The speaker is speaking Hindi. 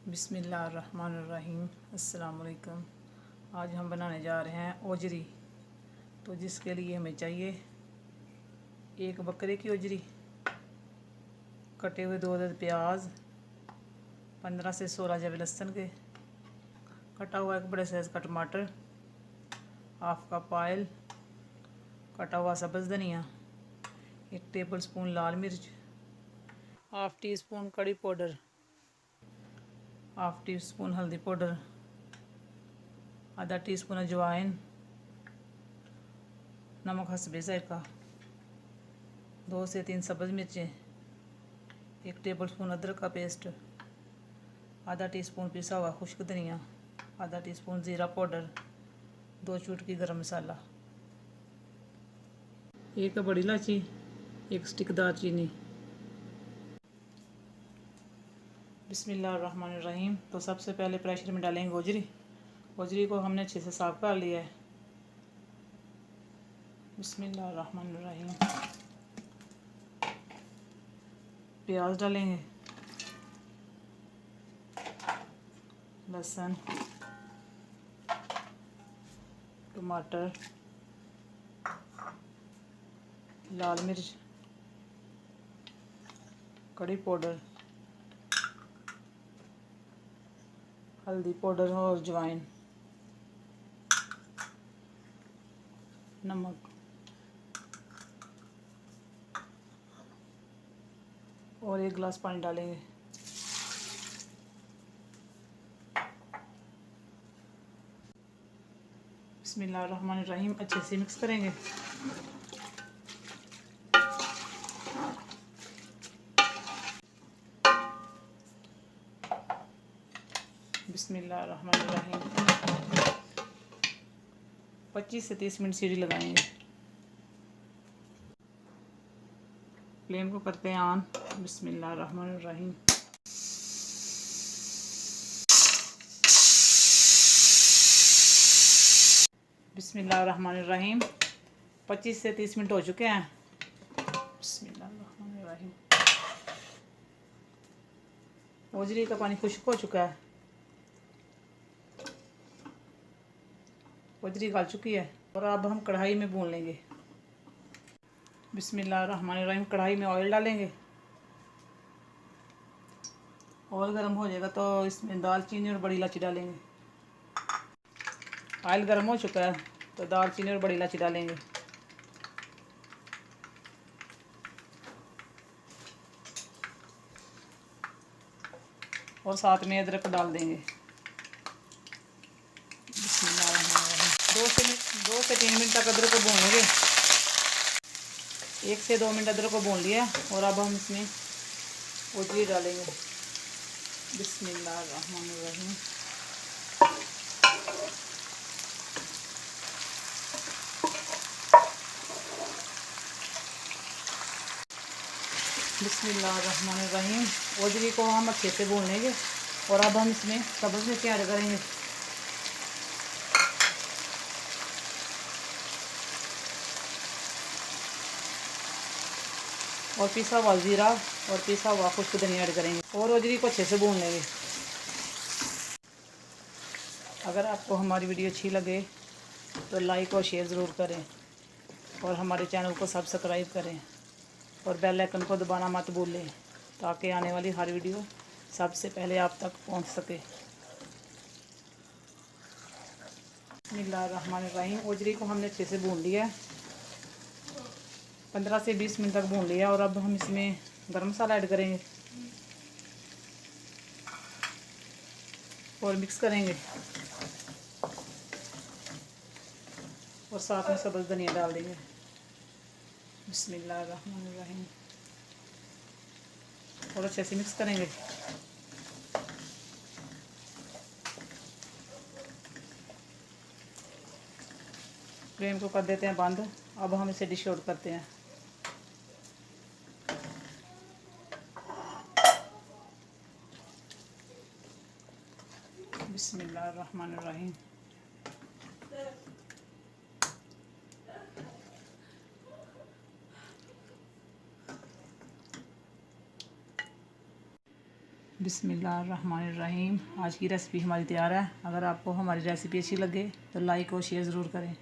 बिस्मिल्लाहिर्रहमानिर्रहीम। अस्सलाम वालेकुम। आज हम बनाने जा रहे हैं ओजरी। तो जिसके लिए हमें चाहिए एक बकरे की ओजरी, कटे हुए 2 अदद प्याज, 15 से 16 जब लहसुन के, कटा हुआ एक बड़े साइज़ का टमाटर, हाफ कप ऑयल, कटा हुआ सब्ज़ धनिया, 1 टेबल स्पून लाल मिर्च, हाफ टी स्पून कड़ी पाउडर, हाफ टी स्पून हल्दी पाउडर, आधा टीस्पून अजवाइन, नमक हस्बे ज़ायक़ा, 2 से 3 सब्ज़ मिर्चें, 1 टेबल स्पून अदरक का पेस्ट, आधा टीस्पून पिसा हुआ खुश्क धनिया, आधा टीस्पून ज़ीरा पाउडर, 2 चुटकी गरम मसाला, 1 बड़ी इलायची, 1 स्टिक दालचीनी। बिस्मिल्लाहिर्रहमानिर्रहीम। तो सबसे पहले प्रेशर में डालेंगे गोजरी। गोजरी को हमने अच्छे से साफ़ कर लिया है। बिस्मिल्लाहिर्रहमानिर्रहीम। प्याज डालेंगे, लहसुन, टमाटर, लाल मिर्च, कड़ी पाउडर, हल्दी पाउडर और अजवाइन, नमक और 1 गिलास पानी डालेंगे। बिस्मिल्लाहिर्रहमानिर्रहीम। अच्छे से मिक्स करेंगे। बिस्मिल्लाहिर्रहमानिर्रहीम। 25 से 30 मिनट सीटी लगाएंगे। फ्लेम को करते हैं ऑन। बिस्मिल्लाहिर्रहमानिर्रहीम। बिस्मिल्लाहिर्रहमानिर्रहीम। 25 से 30 मिनट हो चुके हैं। बिस्मिल्लाहिर्रहमानिर्रहीम। ओजरी का पानी खुश्क हो चुका है। ओजरी गल चुकी है और अब हम कढ़ाई में भून लेंगे। बिस्मिल्लाहिर्रहमानिर्रहीम। कढ़ाई में ऑयल डालेंगे। ऑयल गर्म हो जाएगा तो इसमें दालचीनी और बड़ी इलायची डालेंगे। ऑयल गर्म हो चुका है तो दालचीनी और बड़ी इलायची डालेंगे। और साथ में अदरक डाल देंगे। 2 से 3 मिनट तक अदरक को भून लेंगे। 1 से 2 मिनट अदरक को भून लिया और अब हम इसमें ओजरी डालेंगे। बिस्मिल्लाहिर्रहमानिर्रहीम। बिस्मिल्लाहिर्रहमानिर्रहीम। ओजरी को हम अच्छे से भून लेंगे और अब हम इसमें सब्ज़ मिर्चें ऐड करेंगे। और पिसा हुआ ज़ीरा और पिसा हुआ खुश्क धनिया ऐड करेंगे और ओजरी को अच्छे से भून लेंगे। अगर आपको हमारी वीडियो अच्छी लगे तो लाइक और शेयर ज़रूर करें और हमारे चैनल को सब्सक्राइब करें और बेल आइकन को दबाना मत भूलें ताकि आने वाली हर वीडियो सबसे पहले आप तक पहुंच सके। बिस्मिल्लाहिर्रहमानिर्रहीम। ओजरी को हमने अच्छे से भून लिया है। 15 से 20 मिनट तक भून लिया और अब हम इसमें गरम मसाला ऐड करेंगे और मिक्स करेंगे और साथ में सब्ज़ धनिया डाल देंगे। बिस्मिल्लाहिर्रहमानिर्रहीम। और अच्छे से मिक्स करेंगे। फ्लेम को कर देते हैं बंद। अब हम इसे डिश आउट करते हैं। बिस्मिल्लाहिर्रहमानिर्रहीम। बिस्मिल्लाहिर्रहमानिर्रहीम। आज की रेसिपी हमारी तैयार है। अगर आपको हमारी रेसिपी अच्छी लगे तो लाइक और शेयर ज़रूर करें।